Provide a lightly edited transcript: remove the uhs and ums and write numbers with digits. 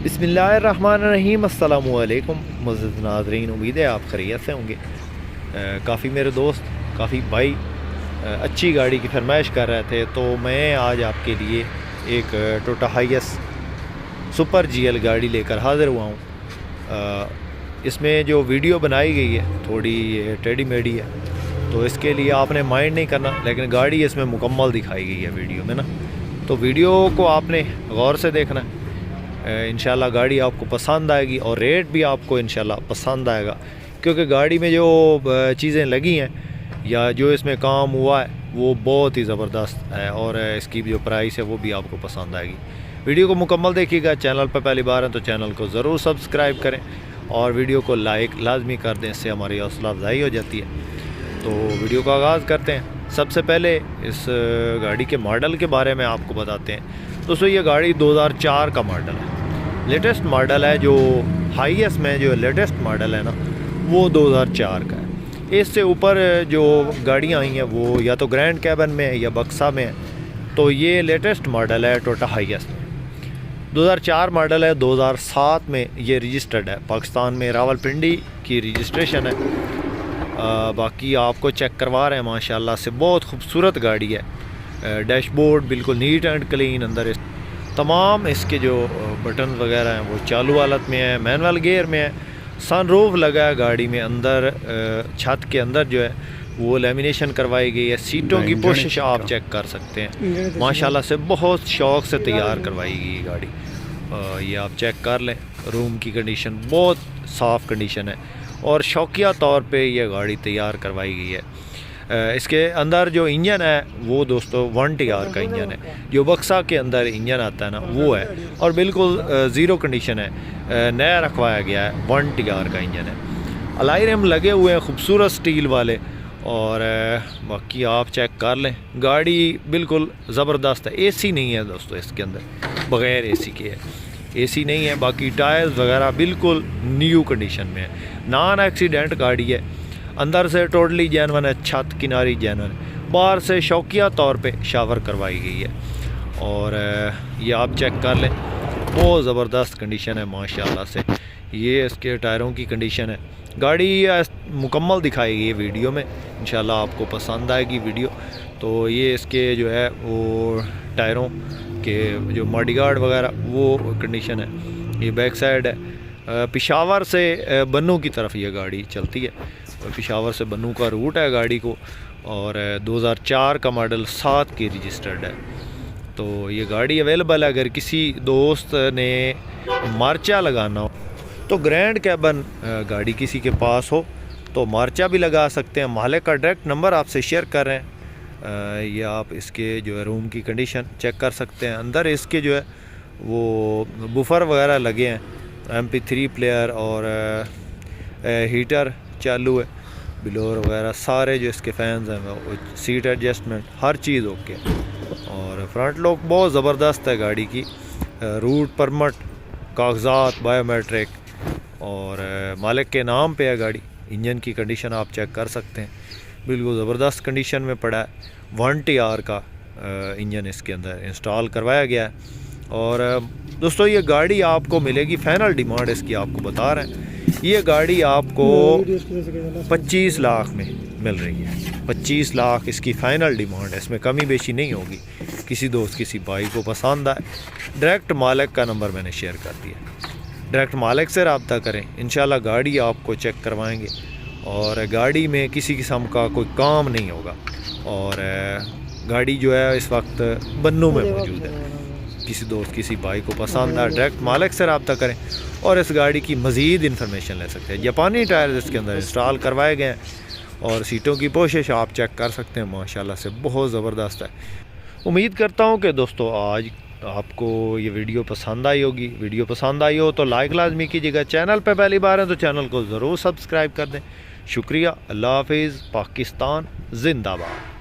बिस्मिल्लाहिर्रहमानिर्रहीम अस्सलामुअलैकुम मुअज़्ज़िज़ नाज़रीन, उम्मीद है आप खैरियत से होंगे। काफ़ी मेरे दोस्त काफ़ी भाई अच्छी गाड़ी की फरमाइश कर रहे थे, तो मैं आज आपके लिए एक टोयोटा हाइएस सुपर जीएल गाड़ी लेकर हाज़िर हुआ हूँ। इसमें जो वीडियो बनाई गई है थोड़ी टेढ़ी मेढ़ी है, तो इसके लिए आपने माइंड नहीं करना, लेकिन गाड़ी इसमें मुकम्मल दिखाई गई है वीडियो में ना, तो वीडियो को आपने गौर से देखना है। इंशाल्लाह गाड़ी आपको पसंद आएगी और रेट भी आपको इंशाल्लाह पसंद आएगा, क्योंकि गाड़ी में जो चीज़ें लगी हैं या जो इसमें काम हुआ है वो बहुत ही ज़बरदस्त है, और इसकी जो प्राइस है वो भी आपको पसंद आएगी। वीडियो को मुकम्मल देखिएगा। चैनल पर पहली बार है तो चैनल को ज़रूर सब्सक्राइब करें और वीडियो को लाइक लाजमी कर दें, इससे हमारी हौसला अफजाई हो जाती है। तो वीडियो का आगाज़ करते हैं। सबसे पहले इस गाड़ी के मॉडल के बारे में आपको बताते हैं। दोस्तों ये गाड़ी 2004 का मॉडल है, लेटेस्ट मॉडल है। जो हाईएस्ट में जो लेटेस्ट मॉडल है ना वो 2004 का है। इससे ऊपर जो गाड़ियाँ आई हैं वो या तो ग्रैंड कैबन में है या बक्सा में है, तो ये लेटेस्ट मॉडल है टोयोटा हाईएस्ट में। 2004 मॉडल है, 2007 में ये रजिस्टर्ड है, पाकिस्तान में रावलपिंडी की रजिस्ट्रेशन है। बाकी आपको चेक करवा रहे हैं, माशाल्लाह से बहुत खूबसूरत गाड़ी है। डैशबोर्ड बिल्कुल नीट एंड क्लीन, अंदर तमाम इसके जो बटन वगैरह हैं वो चालू हालत में है, मैनुअल गियर में है। सनरूफ लगा है गाड़ी में, अंदर छत के अंदर जो है वो लेमिनेशन करवाई गई है। सीटों की पोशिश आप चेक कर सकते हैं, माशाल्लाह से बहुत शौक़ से तैयार करवाई गई गाड़ी। ये आप चेक कर लें। रूम की कंडीशन बहुत साफ़ कंडीशन है और शौकिया तौर पे ये गाड़ी तैयार करवाई गई है। इसके अंदर जो इंजन है वो दोस्तों 1TR का इंजन है, जो बक्सा के अंदर इंजन आता है ना वो है, और बिल्कुल ज़ीरो कंडीशन है, नया रखवाया गया है, 1TR का इंजन है। अलाई रिम लगे हुए हैं खूबसूरत स्टील वाले, और बाकी आप चेक कर लें। गाड़ी बिल्कुल ज़बरदस्त है। एसी नहीं है दोस्तों इसके अंदर, बग़ैर एसी के है, एसी नहीं है। बाकी टायर्स वगैरह बिल्कुल न्यू कंडीशन में है, नॉन एक्सीडेंट गाड़ी है। अंदर से टोटली जेनवन है, छत किनारी जेनवन है, बाहर से शौकिया तौर पे शावर करवाई गई है। और ये आप चेक कर लें, बहुत ज़बरदस्त कंडीशन है माशाल्लाह से। ये इसके टायरों की कंडीशन है। गाड़ी मुकम्मल दिखाई गई है वीडियो में, इंशाल्लाह आपको पसंद आएगी वीडियो। तो ये इसके जो है वो टायरों के जो मॉडगार्ड वगैरह वो कंडीशन है। ये बैक साइड है। पेशावर से बन्नू की तरफ ये गाड़ी चलती है, पेशावर से बन्नू का रूट है गाड़ी को, और 2004 का मॉडल 7 की रजिस्टर्ड है। तो ये गाड़ी अवेलेबल है। अगर किसी दोस्त ने मार्चा लगाना हो तो ग्रैंड कैबन गाड़ी किसी के पास हो तो मार्चा भी लगा सकते हैं। मालिक का डायरेक्ट नंबर आपसे शेयर कर रहे हैं। ये आप इसके जो है रूम की कंडीशन चेक कर सकते हैं। अंदर इसके जो है वो बुफर वगैरह लगे हैं, MP3 प्लेयर और हीटर चालू है, बिलोर वगैरह सारे जो इसके फैंस हैं वो, सीट एडजस्टमेंट हर चीज़ ओके। और फ्रंट लुक बहुत ज़बरदस्त है गाड़ी की। रूट परमिट, कागजात, बायोमेट्रिक और मालिक के नाम पे है गाड़ी। इंजन की कंडीशन आप चेक कर सकते हैं, बिल्कुल ज़बरदस्त कंडीशन में पड़ा है। 1TR का इंजन इसके अंदर इंस्टॉल करवाया गया है। और दोस्तों ये गाड़ी आपको मिलेगी, फाइनल डिमांड इसकी आपको बता रहे हैं, ये गाड़ी आपको 25 लाख में मिल रही है। 25 लाख इसकी फ़ाइनल डिमांड है, इसमें कमी बेशी नहीं होगी। किसी दोस्त किसी भाई को पसंद आए, डायरेक्ट मालिक का नंबर मैंने शेयर कर दिया, डायरेक्ट मालिक से रब्ता करें, इंशाल्लाह गाड़ी आपको चेक करवाएंगे और गाड़ी में किसी किस्म का कोई काम नहीं होगा। और गाड़ी जो है इस वक्त बन्नू में मौजूद है। किसी दोस्त किसी भाई को पसंद आए, डायरेक्ट मालिक से रब्ता करें और इस गाड़ी की मज़ीद इन्फॉर्मेशन ले सकते हैं। जापानी टायर इसके अंदर इंस्टॉल करवाए गए हैं और सीटों की पोशिश आप चेक कर सकते हैं, माशाल्लाह से बहुत ज़बरदस्त है। उम्मीद करता हूँ कि दोस्तों आज आपको ये वीडियो पसंद आई होगी। वीडियो पसंद आई हो तो लाइक लाजमी कीजिएगा। चैनल पर पहली बार है तो चैनल को ज़रूर सब्सक्राइब कर दें। शुक्रिया। अल्लाह हाफिज़। पाकिस्तान जिंदाबाद।